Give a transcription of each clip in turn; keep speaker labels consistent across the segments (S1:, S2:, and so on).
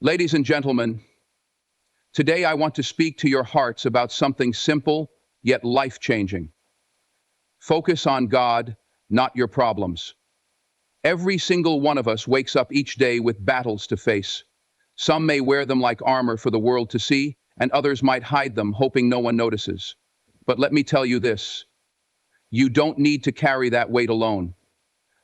S1: Ladies and gentlemen, today I want to speak to your hearts about something simple yet life-changing. Focus on God, not your problems. Every single one of us wakes up each day with battles to face. Some may wear them like armor for the world to see, and others might hide them, hoping no one notices. But let me tell you this, you don't need to carry that weight alone.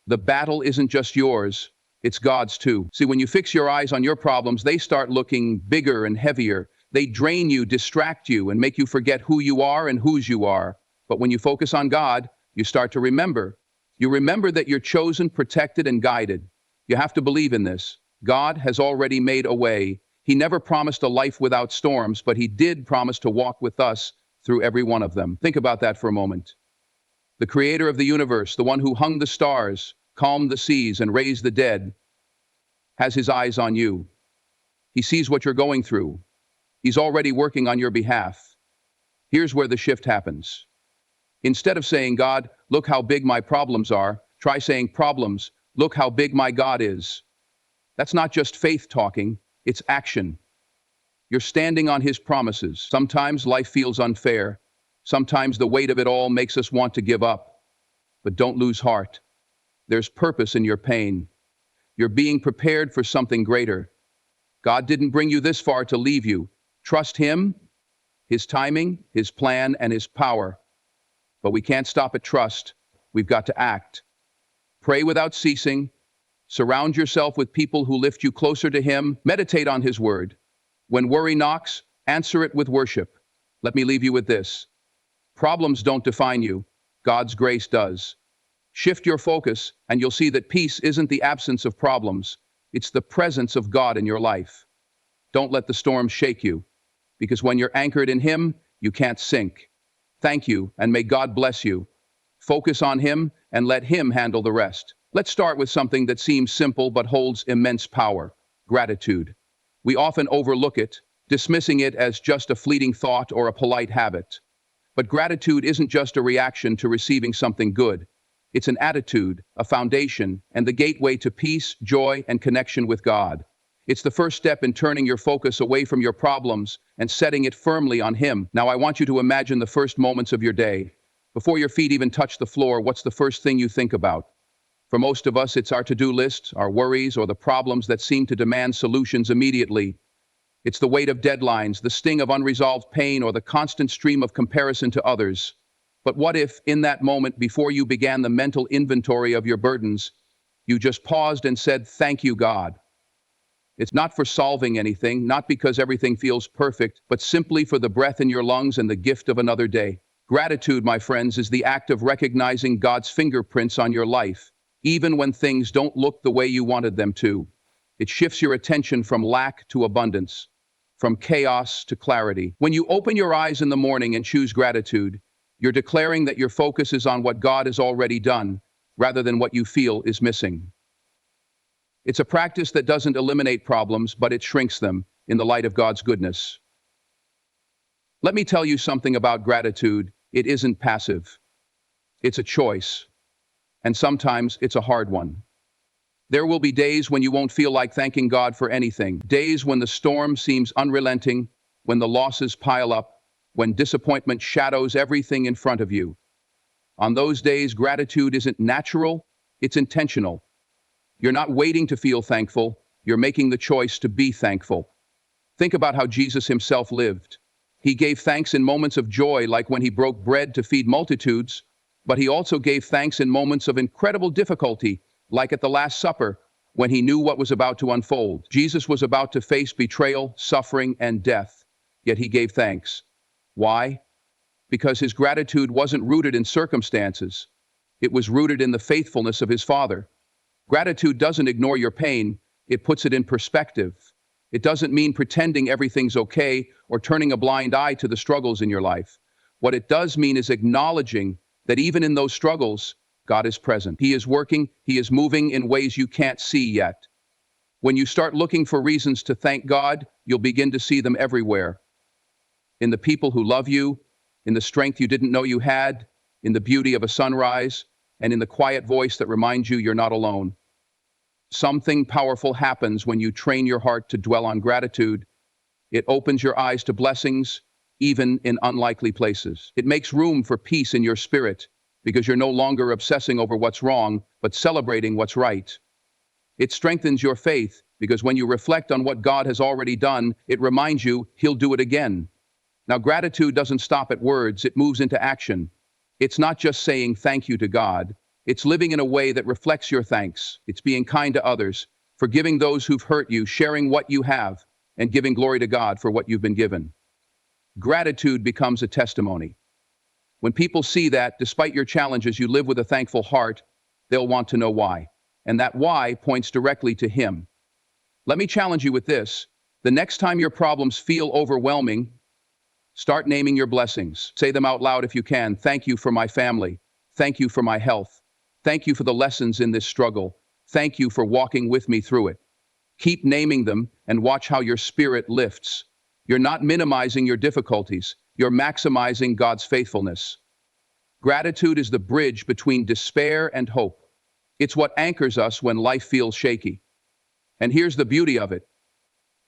S1: The battle isn't just yours, it's God's too. See, when you fix your eyes on your problems, they start looking bigger and heavier. They drain you, distract you, and make you forget who you are and whose you are. But when you focus on God, you start to remember. You remember that you're chosen, protected, and guided. You have to believe in this. God has already made a way. He never promised a life without storms, but He did promise to walk with us through every one of them. Think about that for a moment. The creator of the universe, the one who hung the stars, calmed the seas, and raised the dead, has His eyes on you. He sees what you're going through. He's already working on your behalf. Here's where the shift happens. Instead of saying, God, look how big my problems are, try saying, problems, look how big my God is. That's not just faith talking, it's action. You're standing on His promises. Sometimes life feels unfair. Sometimes the weight of it all makes us want to give up. But don't lose heart. There's purpose in your pain. You're being prepared for something greater. God didn't bring you this far to leave you. Trust Him, His timing, His plan, and His power. But we can't stop at trust. We've got to act. Pray without ceasing. Surround yourself with people who lift you closer to Him. Meditate on His word. When worry knocks, answer it with worship. Let me leave you with this. Problems don't define you. God's grace does. Shift your focus, and you'll see that peace isn't the absence of problems. It's the presence of God in your life. Don't let the storm shake you, because when you're anchored in Him, you can't sink. Thank you, and may God bless you. Focus on Him, and let Him handle the rest. Let's start with something that seems simple but holds immense power: gratitude. We often overlook it, dismissing it as just a fleeting thought or a polite habit. But gratitude isn't just a reaction to receiving something good. It's an attitude, a foundation, and the gateway to peace, joy, and connection with God. It's the first step in turning your focus away from your problems and setting it firmly on Him. Now I want you to imagine the first moments of your day. Before your feet even touch the floor, what's the first thing you think about? For most of us, it's our to-do list, our worries, or the problems that seem to demand solutions immediately. It's the weight of deadlines, the sting of unresolved pain, or the constant stream of comparison to others. But what if, in that moment, before you began the mental inventory of your burdens, you just paused and said, "Thank you, God"? It's not for solving anything, not because everything feels perfect, but simply for the breath in your lungs and the gift of another day. Gratitude, my friends, is the act of recognizing God's fingerprints on your life, even when things don't look the way you wanted them to. It shifts your attention from lack to abundance, from chaos to clarity. When you open your eyes in the morning and choose gratitude, you're declaring that your focus is on what God has already done, rather than what you feel is missing. It's a practice that doesn't eliminate problems, but it shrinks them in the light of God's goodness. Let me tell you something about gratitude. It isn't passive. It's a choice. And sometimes it's a hard one. There will be days when you won't feel like thanking God for anything. Days when the storm seems unrelenting, when the losses pile up, when disappointment shadows everything in front of you. On those days, gratitude isn't natural, it's intentional. You're not waiting to feel thankful, you're making the choice to be thankful. Think about how Jesus Himself lived. He gave thanks in moments of joy, like when He broke bread to feed multitudes, but He also gave thanks in moments of incredible difficulty, like at the Last Supper, when He knew what was about to unfold. Jesus was about to face betrayal, suffering, and death, yet He gave thanks. Why? Because His gratitude wasn't rooted in circumstances. It was rooted in the faithfulness of His Father. Gratitude doesn't ignore your pain, it puts it in perspective. It doesn't mean pretending everything's okay or turning a blind eye to the struggles in your life. What it does mean is acknowledging that even in those struggles, God is present. He is working, He is moving in ways you can't see yet. When you start looking for reasons to thank God, you'll begin to see them everywhere. In the people who love you, in the strength you didn't know you had, in the beauty of a sunrise, and in the quiet voice that reminds you you're not alone. Something powerful happens when you train your heart to dwell on gratitude. It opens your eyes to blessings, even in unlikely places. It makes room for peace in your spirit because you're no longer obsessing over what's wrong, but celebrating what's right. It strengthens your faith because when you reflect on what God has already done, it reminds you He'll do it again. Now, gratitude doesn't stop at words, it moves into action. It's not just saying thank you to God, it's living in a way that reflects your thanks. It's being kind to others, forgiving those who've hurt you, sharing what you have, and giving glory to God for what you've been given. Gratitude becomes a testimony. When people see that, despite your challenges, you live with a thankful heart, they'll want to know why. And that why points directly to Him. Let me challenge you with this. The next time your problems feel overwhelming, start naming your blessings. Say them out loud if you can. Thank you for my family. Thank you for my health. Thank you for the lessons in this struggle. Thank you for walking with me through it. Keep naming them and watch how your spirit lifts. You're not minimizing your difficulties. You're maximizing God's faithfulness. Gratitude is the bridge between despair and hope. It's what anchors us when life feels shaky. And here's the beauty of it.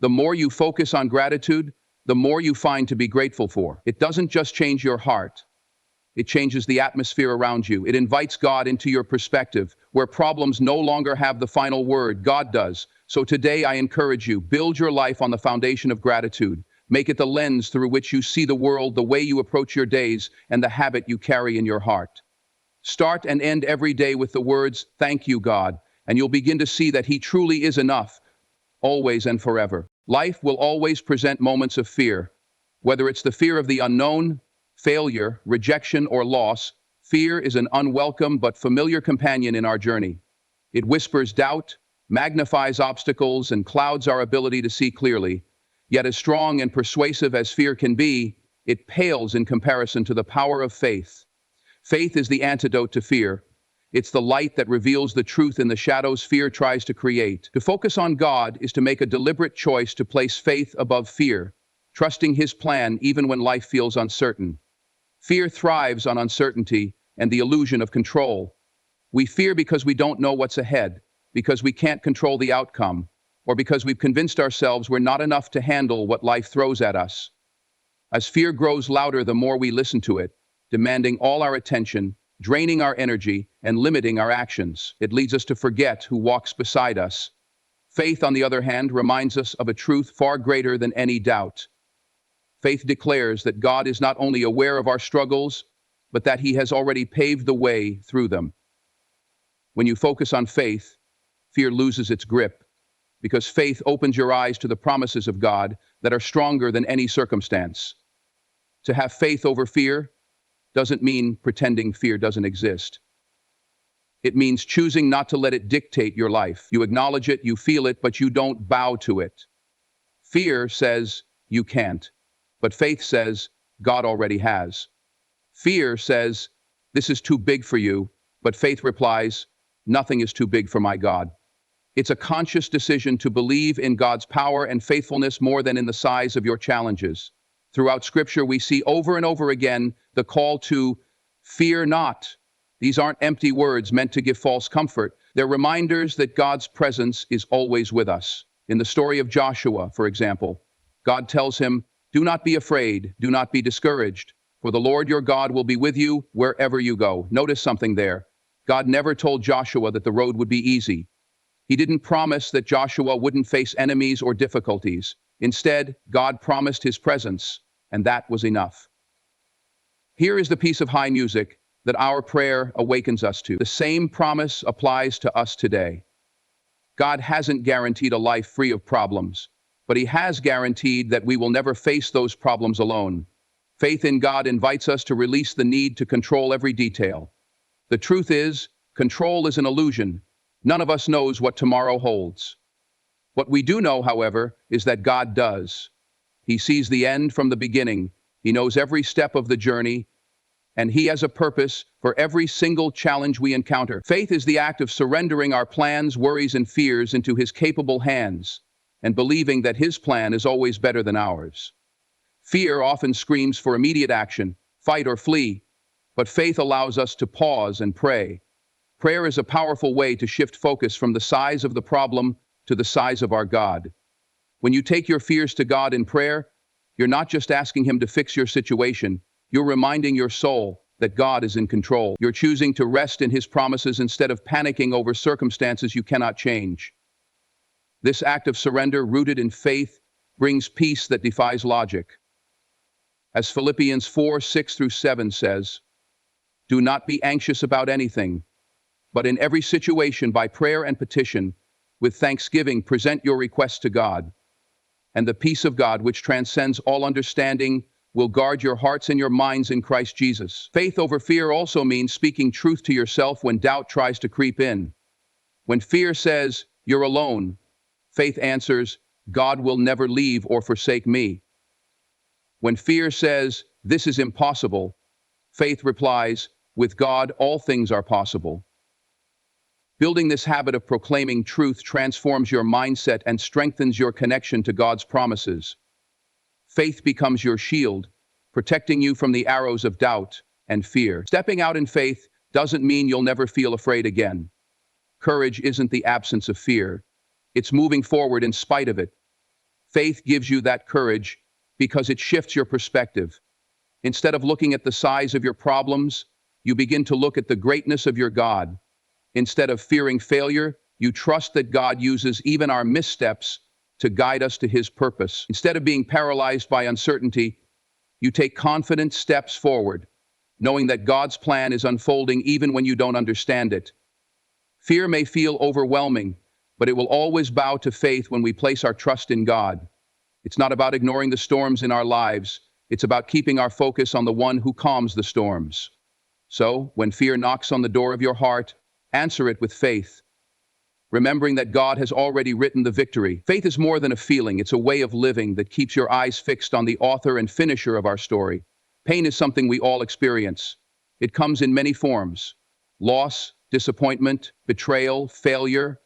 S1: The more you focus on gratitude, the more you find to be grateful for. It doesn't just change your heart. It changes the atmosphere around you. It invites God into your perspective, where problems no longer have the final word. God does. So today I encourage you, build your life on the foundation of gratitude. Make it the lens through which you see the world, the way you approach your days, and the habit you carry in your heart. Start and end every day with the words, "Thank you, God," and you'll begin to see that He truly is enough, always and forever. Life will always present moments of fear. Whether it's the fear of the unknown, failure, rejection, or loss, fear is an unwelcome but familiar companion in our journey. It whispers doubt, magnifies obstacles, and clouds our ability to see clearly. Yet as strong and persuasive as fear can be, it pales in comparison to the power of faith. Faith is the antidote to fear. It's the light that reveals the truth in the shadows fear tries to create. To focus on God is to make a deliberate choice to place faith above fear, trusting His plan even when life feels uncertain. Fear thrives on uncertainty and the illusion of control. We fear because we don't know what's ahead, because we can't control the outcome, or because we've convinced ourselves we're not enough to handle what life throws at us. As fear grows louder, the more we listen to it, demanding all our attention, draining our energy, and limiting our actions. It leads us to forget who walks beside us. Faith, on the other hand, reminds us of a truth far greater than any doubt. Faith declares that God is not only aware of our struggles, but that He has already paved the way through them. When you focus on faith, fear loses its grip, because faith opens your eyes to the promises of God that are stronger than any circumstance. To have faith over fear doesn't mean pretending fear doesn't exist. It means choosing not to let it dictate your life. You acknowledge it, you feel it, but you don't bow to it. Fear says you can't, but faith says God already has. Fear says this is too big for you, but faith replies, nothing is too big for my God. It's a conscious decision to believe in God's power and faithfulness more than in the size of your challenges. Throughout Scripture, we see over and over again the call to fear not. These aren't empty words meant to give false comfort. They're reminders that God's presence is always with us. In the story of Joshua, for example, God tells him, "Do not be afraid, do not be discouraged, for the Lord your God will be with you wherever you go." Notice something there. God never told Joshua that the road would be easy. He didn't promise that Joshua wouldn't face enemies or difficulties. Instead, God promised His presence, and that was enough. Here is the piece of high music that our prayer awakens us to. The same promise applies to us today. God hasn't guaranteed a life free of problems, but He has guaranteed that we will never face those problems alone. Faith in God invites us to release the need to control every detail. The truth is, control is an illusion. None of us knows what tomorrow holds. What we do know, however, is that God does. He sees the end from the beginning. He knows every step of the journey, and He has a purpose for every single challenge we encounter. Faith is the act of surrendering our plans, worries, and fears into His capable hands, and believing that His plan is always better than ours. Fear often screams for immediate action, fight or flee, but faith allows us to pause and pray. Prayer is a powerful way to shift focus from the size of the problem to the size of our God. When you take your fears to God in prayer, you're not just asking Him to fix your situation, you're reminding your soul that God is in control. You're choosing to rest in His promises instead of panicking over circumstances you cannot change. This act of surrender, rooted in faith, brings peace that defies logic. As Philippians 4:6-7 says, "Do not be anxious about anything, but in every situation by prayer and petition, with thanksgiving present your requests to God. And the peace of God, which transcends all understanding, will guard your hearts and your minds in Christ Jesus." Faith over fear also means speaking truth to yourself when doubt tries to creep in. When fear says, "You're alone," faith answers, "God will never leave or forsake me." When fear says, "This is impossible," faith replies, "With God, all things are possible." Building this habit of proclaiming truth transforms your mindset and strengthens your connection to God's promises. Faith becomes your shield, protecting you from the arrows of doubt and fear. Stepping out in faith doesn't mean you'll never feel afraid again. Courage isn't the absence of fear. It's moving forward in spite of it. Faith gives you that courage because it shifts your perspective. Instead of looking at the size of your problems, you begin to look at the greatness of your God. Instead of fearing failure, you trust that God uses even our missteps to guide us to His purpose. Instead of being paralyzed by uncertainty, you take confident steps forward, knowing that God's plan is unfolding even when you don't understand it. Fear may feel overwhelming, but it will always bow to faith when we place our trust in God. It's not about ignoring the storms in our lives. It's about keeping our focus on the one who calms the storms. So, when fear knocks on the door of your heart, answer it with faith, remembering that God has already written the victory. Faith is more than a feeling, it's a way of living that keeps your eyes fixed on the author and finisher of our story. Pain is something we all experience. It comes in many forms: loss, disappointment, betrayal, failure,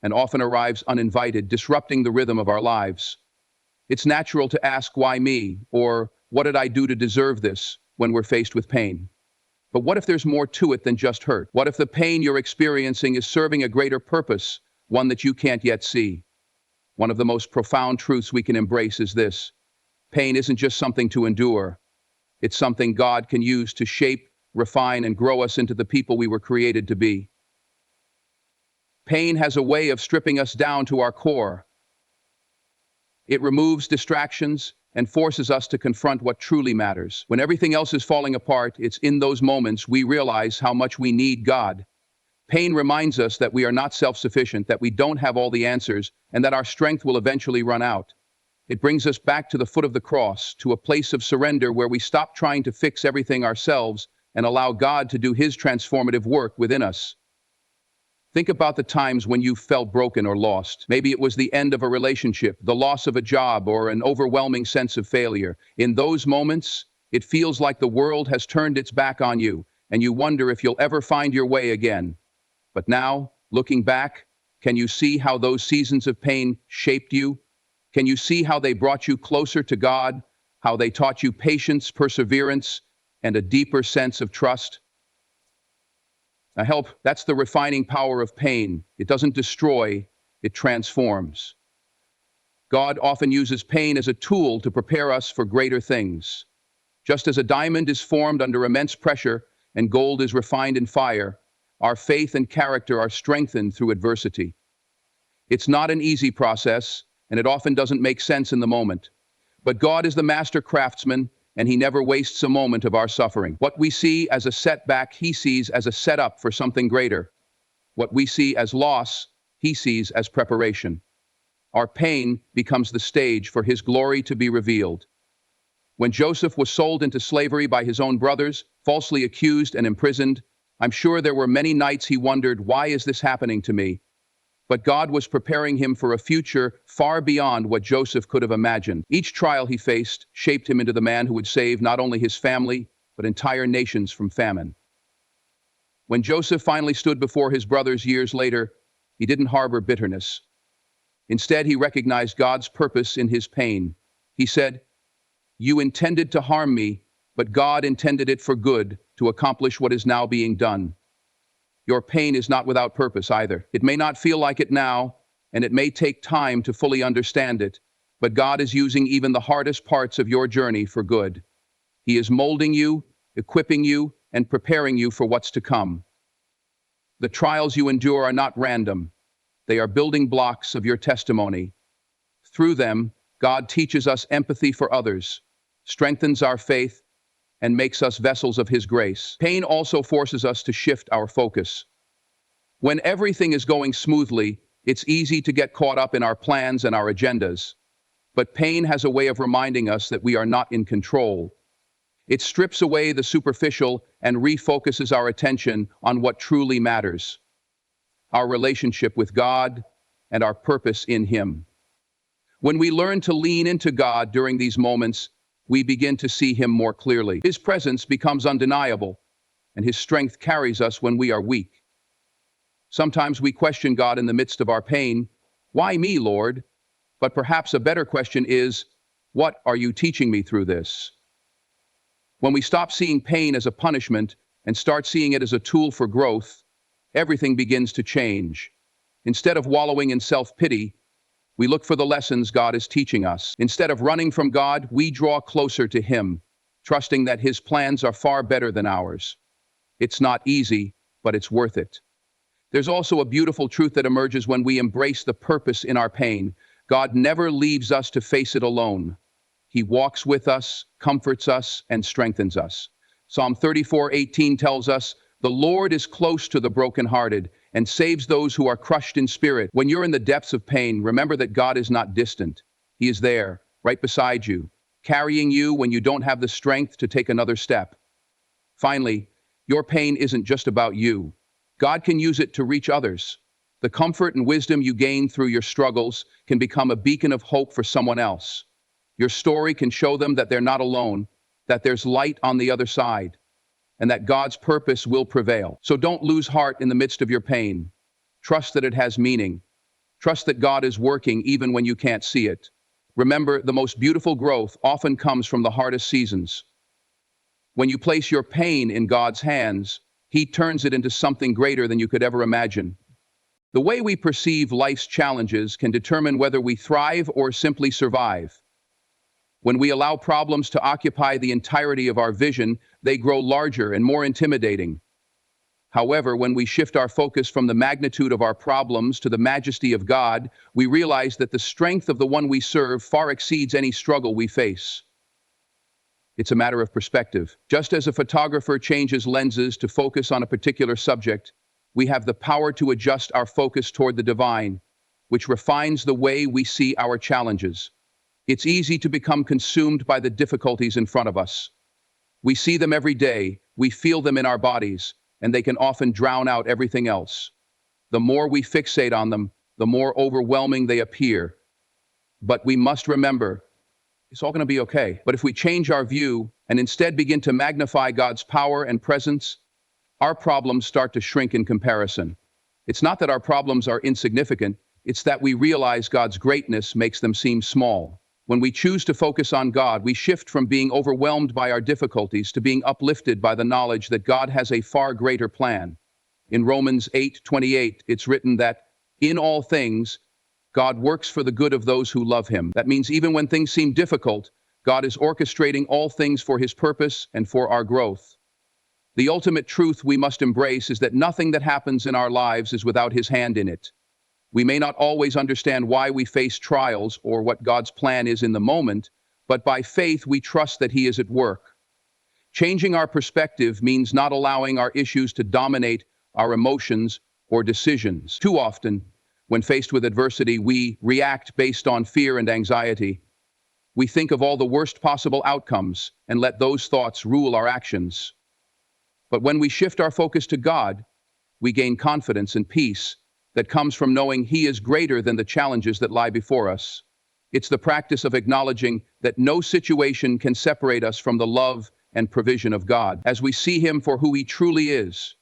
S1: and often arrives uninvited, disrupting the rhythm of our lives. It's natural to ask, "Why me?" or "What did I do to deserve this?" when we're faced with pain. But what if there's more to it than just hurt? What if the pain you're experiencing is serving a greater purpose, one that you can't yet see? One of the most profound truths we can embrace is this: pain isn't just something to endure. It's something God can use to shape, refine, and grow us into the people we were created to be. Pain has a way of stripping us down to our core. It removes distractions and forces us to confront what truly matters. When everything else is falling apart, it's in those moments we realize how much we need God. Pain reminds us that we are not self-sufficient, that we don't have all the answers, and that our strength will eventually run out. It brings us back to the foot of the cross, to a place of surrender where we stop trying to fix everything ourselves and allow God to do His transformative work within us. Think about the times when you felt broken or lost. Maybe it was the end of a relationship, the loss of a job, or an overwhelming sense of failure. In those moments, it feels like the world has turned its back on you, and you wonder if you'll ever find your way again. But now, looking back, can you see how those seasons of pain shaped you? Can you see how they brought you closer to God, how they taught you patience, perseverance, and a deeper sense of trust? Now, that's the refining power of pain. It doesn't destroy, it transforms. God often uses pain as a tool to prepare us for greater things. Just as a diamond is formed under immense pressure and gold is refined in fire, our faith and character are strengthened through adversity. It's not an easy process, and it often doesn't make sense in the moment. But God is the master craftsman, and He never wastes a moment of our suffering. What we see as a setback, He sees as a setup for something greater. What we see as loss, He sees as preparation. Our pain becomes the stage for His glory to be revealed. When Joseph was sold into slavery by his own brothers, falsely accused and imprisoned, I'm sure there were many nights he wondered, "Why is this happening to me?" But God was preparing him for a future far beyond what Joseph could have imagined. Each trial he faced shaped him into the man who would save not only his family, but entire nations from famine. When Joseph finally stood before his brothers years later, he didn't harbor bitterness. Instead, he recognized God's purpose in his pain. He said, "You intended to harm me, but God intended it for good, to accomplish what is now being done." Your pain is not without purpose either. It may not feel like it now, and it may take time to fully understand it, but God is using even the hardest parts of your journey for good. He is molding you, equipping you, and preparing you for what's to come. The trials you endure are not random. They are building blocks of your testimony. Through them, God teaches us empathy for others, strengthens our faith, and makes us vessels of His grace. Pain also forces us to shift our focus. When everything is going smoothly, it's easy to get caught up in our plans and our agendas. But pain has a way of reminding us that we are not in control. It strips away the superficial and refocuses our attention on what truly matters: our relationship with God and our purpose in Him. When we learn to lean into God during these moments, we begin to see Him more clearly. His presence becomes undeniable, and His strength carries us when we are weak. Sometimes we question God in the midst of our pain. Why me, Lord? But perhaps a better question is, what are you teaching me through this? When we stop seeing pain as a punishment and start seeing it as a tool for growth, everything begins to change. Instead of wallowing in self-pity, we look for the lessons God is teaching us. Instead of running from God, we draw closer to Him, trusting that His plans are far better than ours. It's not easy, but it's worth it. There's also a beautiful truth that emerges when we embrace the purpose in our pain. God never leaves us to face it alone. He walks with us, comforts us, and strengthens us. Psalm 34:18 tells us, "The Lord is close to the brokenhearted and saves those who are crushed in spirit." When you're in the depths of pain, remember that God is not distant. He is there, right beside you, carrying you when you don't have the strength to take another step. Finally, your pain isn't just about you. God can use it to reach others. The comfort and wisdom you gain through your struggles can become a beacon of hope for someone else. Your story can show them that they're not alone, that there's light on the other side, and that God's purpose will prevail. So don't lose heart in the midst of your pain. Trust that it has meaning. Trust that God is working even when you can't see it. Remember, the most beautiful growth often comes from the hardest seasons. When you place your pain in God's hands, He turns it into something greater than you could ever imagine. The way we perceive life's challenges can determine whether we thrive or simply survive. When we allow problems to occupy the entirety of our vision, they grow larger and more intimidating. However, when we shift our focus from the magnitude of our problems to the majesty of God, we realize that the strength of the one we serve far exceeds any struggle we face. It's a matter of perspective. Just as a photographer changes lenses to focus on a particular subject, we have the power to adjust our focus toward the divine, which refines the way we see our challenges. It's easy to become consumed by the difficulties in front of us. We see them every day, we feel them in our bodies, and they can often drown out everything else. The more we fixate on them, the more overwhelming they appear. But we must remember, it's all going to be okay. But if we change our view and instead begin to magnify God's power and presence, our problems start to shrink in comparison. It's not that our problems are insignificant, it's that we realize God's greatness makes them seem small. When we choose to focus on God, we shift from being overwhelmed by our difficulties to being uplifted by the knowledge that God has a far greater plan. In Romans 8:28, it's written that, "In all things, God works for the good of those who love Him." That means even when things seem difficult, God is orchestrating all things for His purpose and for our growth. The ultimate truth we must embrace is that nothing that happens in our lives is without His hand in it. We may not always understand why we face trials or what God's plan is in the moment, but by faith we trust that He is at work. Changing our perspective means not allowing our issues to dominate our emotions or decisions. Too often, when faced with adversity, we react based on fear and anxiety. We think of all the worst possible outcomes and let those thoughts rule our actions. But when we shift our focus to God, we gain confidence and peace that comes from knowing He is greater than the challenges that lie before us. It's the practice of acknowledging that no situation can separate us from the love and provision of God. As we see Him for who He truly is,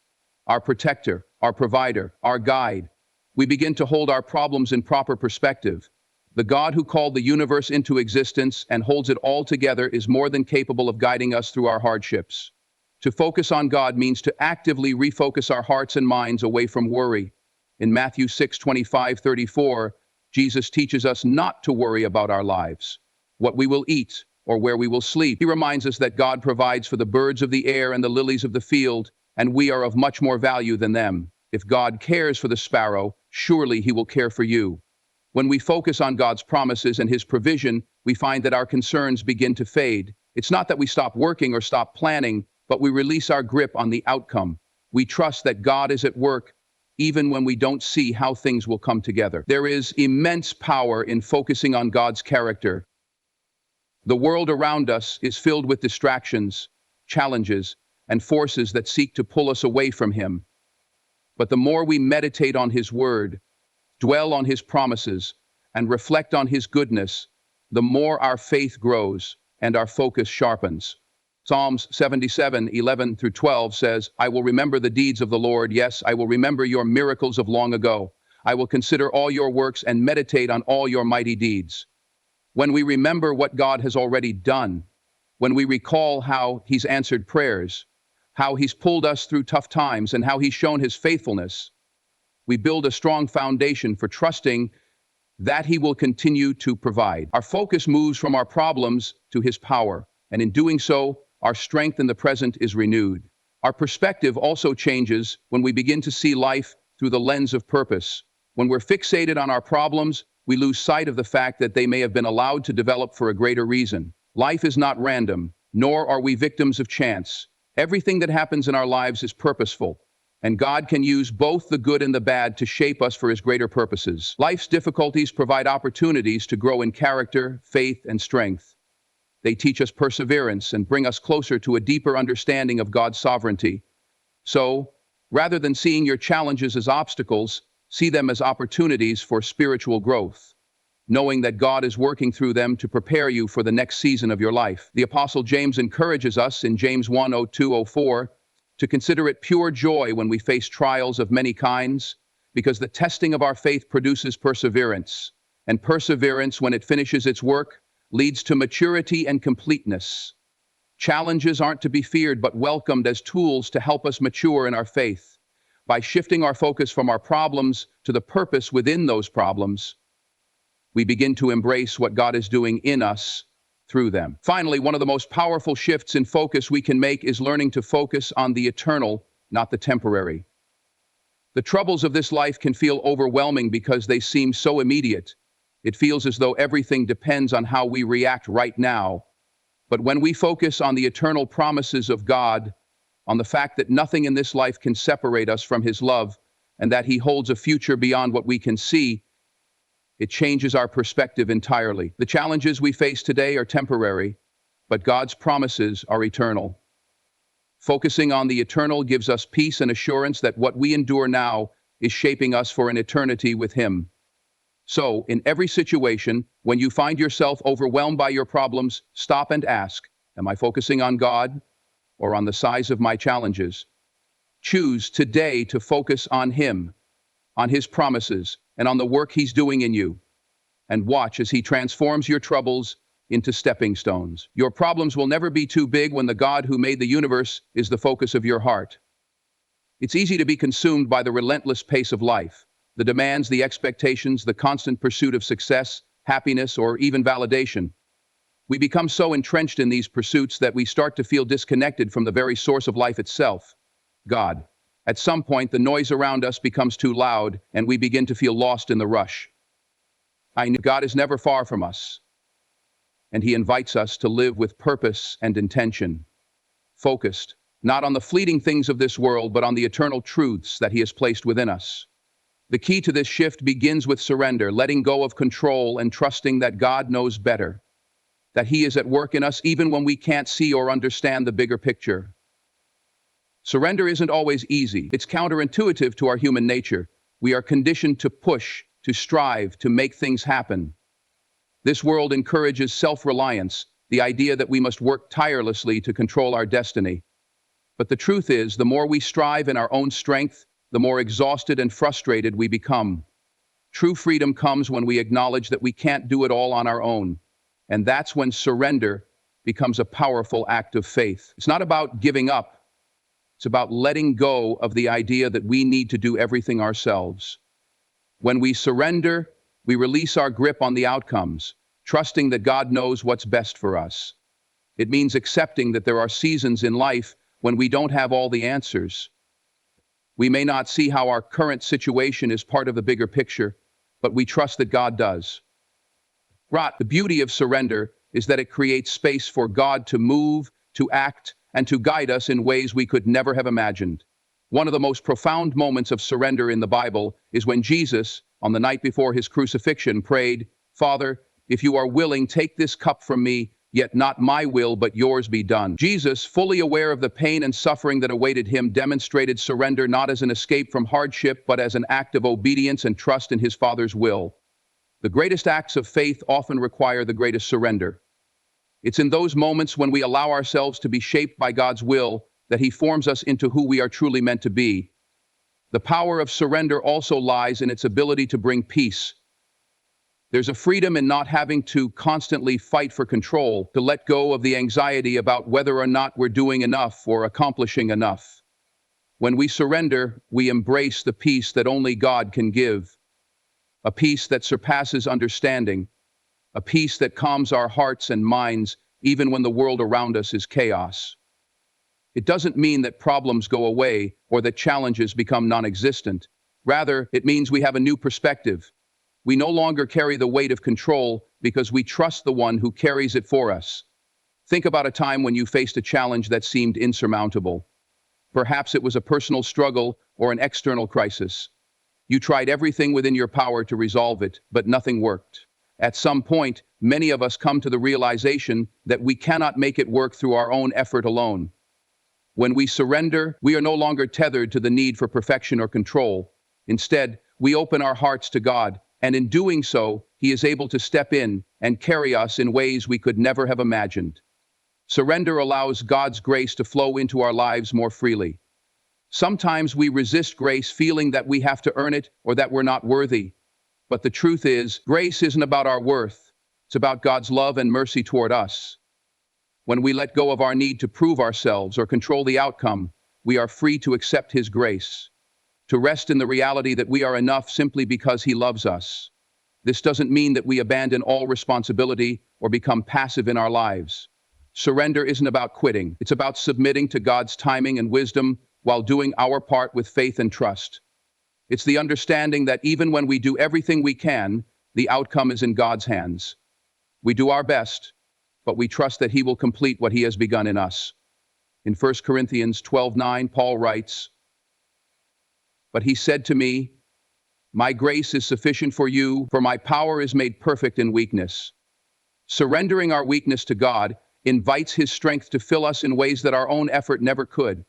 S1: our protector, our provider, our guide, we begin to hold our problems in proper perspective. The God who called the universe into existence and holds it all together is more than capable of guiding us through our hardships. To focus on God means to actively refocus our hearts and minds away from worry. In Matthew 6:25-34, Jesus teaches us not to worry about our lives, what we will eat, or where we will sleep. He reminds us that God provides for the birds of the air and the lilies of the field, and we are of much more value than them. If God cares for the sparrow, surely he will care for you. When we focus on God's promises and his provision, we find that our concerns begin to fade. It's not that we stop working or stop planning, but we release our grip on the outcome. We trust that God is at work, even when we don't see how things will come together. There is immense power in focusing on God's character. The world around us is filled with distractions, challenges, and forces that seek to pull us away from him. But the more we meditate on his word, dwell on his promises, and reflect on his goodness, the more our faith grows and our focus sharpens. Psalms 77:11-12 says, "I will remember the deeds of the Lord. Yes, I will remember your miracles of long ago. I will consider all your works and meditate on all your mighty deeds." When we remember what God has already done, when we recall how he's answered prayers, how he's pulled us through tough times, and how he's shown his faithfulness, we build a strong foundation for trusting that he will continue to provide. Our focus moves from our problems to his power, and in doing so, our strength in the present is renewed. Our perspective also changes when we begin to see life through the lens of purpose. When we're fixated on our problems, we lose sight of the fact that they may have been allowed to develop for a greater reason. Life is not random, nor are we victims of chance. Everything that happens in our lives is purposeful, and God can use both the good and the bad to shape us for his greater purposes. Life's difficulties provide opportunities to grow in character, faith, and strength. They teach us perseverance and bring us closer to a deeper understanding of God's sovereignty. So, rather than seeing your challenges as obstacles, see them as opportunities for spiritual growth, knowing that God is working through them to prepare you for the next season of your life. The Apostle James encourages us in James 1:02-04 to consider it pure joy when we face trials of many kinds, because the testing of our faith produces perseverance, and perseverance, when it finishes its work, leads to maturity and completeness. Challenges aren't to be feared but welcomed as tools to help us mature in our faith. By shifting our focus from our problems to the purpose within those problems, we begin to embrace what God is doing in us through them. Finally, one of the most powerful shifts in focus we can make is learning to focus on the eternal, not the temporary. The troubles of this life can feel overwhelming because they seem so immediate. It feels as though everything depends on how we react right now. But when we focus on the eternal promises of God, on the fact that nothing in this life can separate us from his love, and that he holds a future beyond what we can see, it changes our perspective entirely. The challenges we face today are temporary, but God's promises are eternal. Focusing on the eternal gives us peace and assurance that what we endure now is shaping us for an eternity with him. So, in every situation, when you find yourself overwhelmed by your problems, stop and ask, am I focusing on God or on the size of my challenges? Choose today to focus on him, on his promises, and on the work he's doing in you. And watch as he transforms your troubles into stepping stones. Your problems will never be too big when the God who made the universe is the focus of your heart. It's easy to be consumed by the relentless pace of life, the demands, the expectations, the constant pursuit of success, happiness, or even validation. We become so entrenched in these pursuits that we start to feel disconnected from the very source of life itself, God. At some point, the noise around us becomes too loud, and we begin to feel lost in the rush. I know God is never far from us, and he invites us to live with purpose and intention, focused not on the fleeting things of this world, but on the eternal truths that he has placed within us. The key to this shift begins with surrender, letting go of control and trusting that God knows better, that he is at work in us even when we can't see or understand the bigger picture. Surrender isn't always easy. It's counterintuitive to our human nature. We are conditioned to push, to strive, to make things happen. This world encourages self-reliance, the idea that we must work tirelessly to control our destiny. But the truth is, the more we strive in our own strength, the more exhausted and frustrated we become. True freedom comes when we acknowledge that we can't do it all on our own. And that's when surrender becomes a powerful act of faith. It's not about giving up, It's about letting go of the idea that we need to do everything ourselves. When we surrender, we release our grip on the outcomes, trusting that God knows what's best for us. It means accepting that there are seasons in life when we don't have all the answers. We may not see how our current situation is part of the bigger picture, but we trust that God does. The beauty of surrender is that it creates space for God to move, to act, and to guide us in ways we could never have imagined. One of the most profound moments of surrender in the Bible is when Jesus, on the night before his crucifixion, prayed, "Father, if you are willing, take this cup from me, yet not my will, but yours be done." Jesus, fully aware of the pain and suffering that awaited him, demonstrated surrender not as an escape from hardship, but as an act of obedience and trust in his Father's will. The greatest acts of faith often require the greatest surrender. It's in those moments when we allow ourselves to be shaped by God's will that he forms us into who we are truly meant to be. The power of surrender also lies in its ability to bring peace. There's a freedom in not having to constantly fight for control, to let go of the anxiety about whether or not we're doing enough or accomplishing enough. When we surrender, we embrace the peace that only God can give, a peace that surpasses understanding, a peace that calms our hearts and minds even when the world around us is chaos. It doesn't mean that problems go away or that challenges become non-existent. Rather, it means we have a new perspective. We no longer carry the weight of control because we trust the one who carries it for us. Think about a time when you faced a challenge that seemed insurmountable. Perhaps it was a personal struggle or an external crisis. You tried everything within your power to resolve it, but nothing worked. At some point, many of us come to the realization that we cannot make it work through our own effort alone. When we surrender, we are no longer tethered to the need for perfection or control. Instead, we open our hearts to God, and in doing so, he is able to step in and carry us in ways we could never have imagined. Surrender allows God's grace to flow into our lives more freely. Sometimes we resist grace feeling that we have to earn it or that we're not worthy. But the truth is, grace isn't about our worth. It's about God's love and mercy toward us. When we let go of our need to prove ourselves or control the outcome, we are free to accept his grace, to rest in the reality that we are enough simply because he loves us. This doesn't mean that we abandon all responsibility or become passive in our lives. Surrender isn't about quitting. It's about submitting to God's timing and wisdom while doing our part with faith and trust. It's the understanding that even when we do everything we can, the outcome is in God's hands. We do our best, but we trust that he will complete what he has begun in us. In 1 Corinthians 12:9, Paul writes, "But he said to me, 'My grace is sufficient for you, for my power is made perfect in weakness.'" Surrendering our weakness to God invites his strength to fill us in ways that our own effort never could.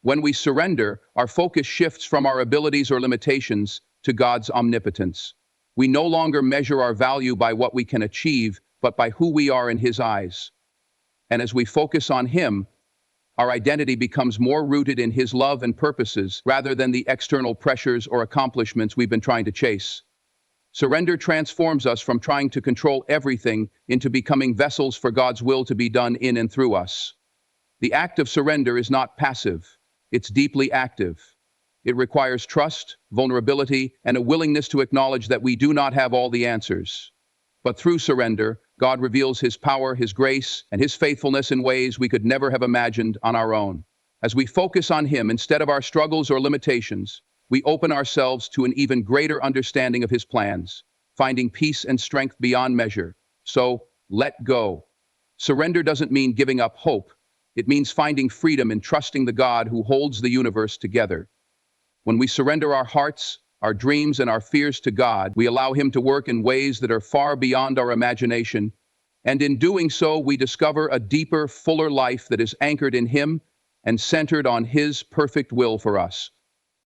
S1: When we surrender, our focus shifts from our abilities or limitations to God's omnipotence. We no longer measure our value by what we can achieve, but by who we are in his eyes. And as we focus on him, our identity becomes more rooted in his love and purposes rather than the external pressures or accomplishments we've been trying to chase. Surrender transforms us from trying to control everything into becoming vessels for God's will to be done in and through us. The act of surrender is not passive. It's deeply active. It requires trust, vulnerability, and a willingness to acknowledge that we do not have all the answers. But through surrender, God reveals his power, his grace, and his faithfulness in ways we could never have imagined on our own. As we focus on him instead of our struggles or limitations, we open ourselves to an even greater understanding of his plans, finding peace and strength beyond measure. So, let go. Surrender doesn't mean giving up hope. It means finding freedom in trusting the God who holds the universe together. When we surrender our hearts, our dreams, and our fears to God, we allow him to work in ways that are far beyond our imagination. And in doing so, we discover a deeper, fuller life that is anchored in him and centered on his perfect will for us.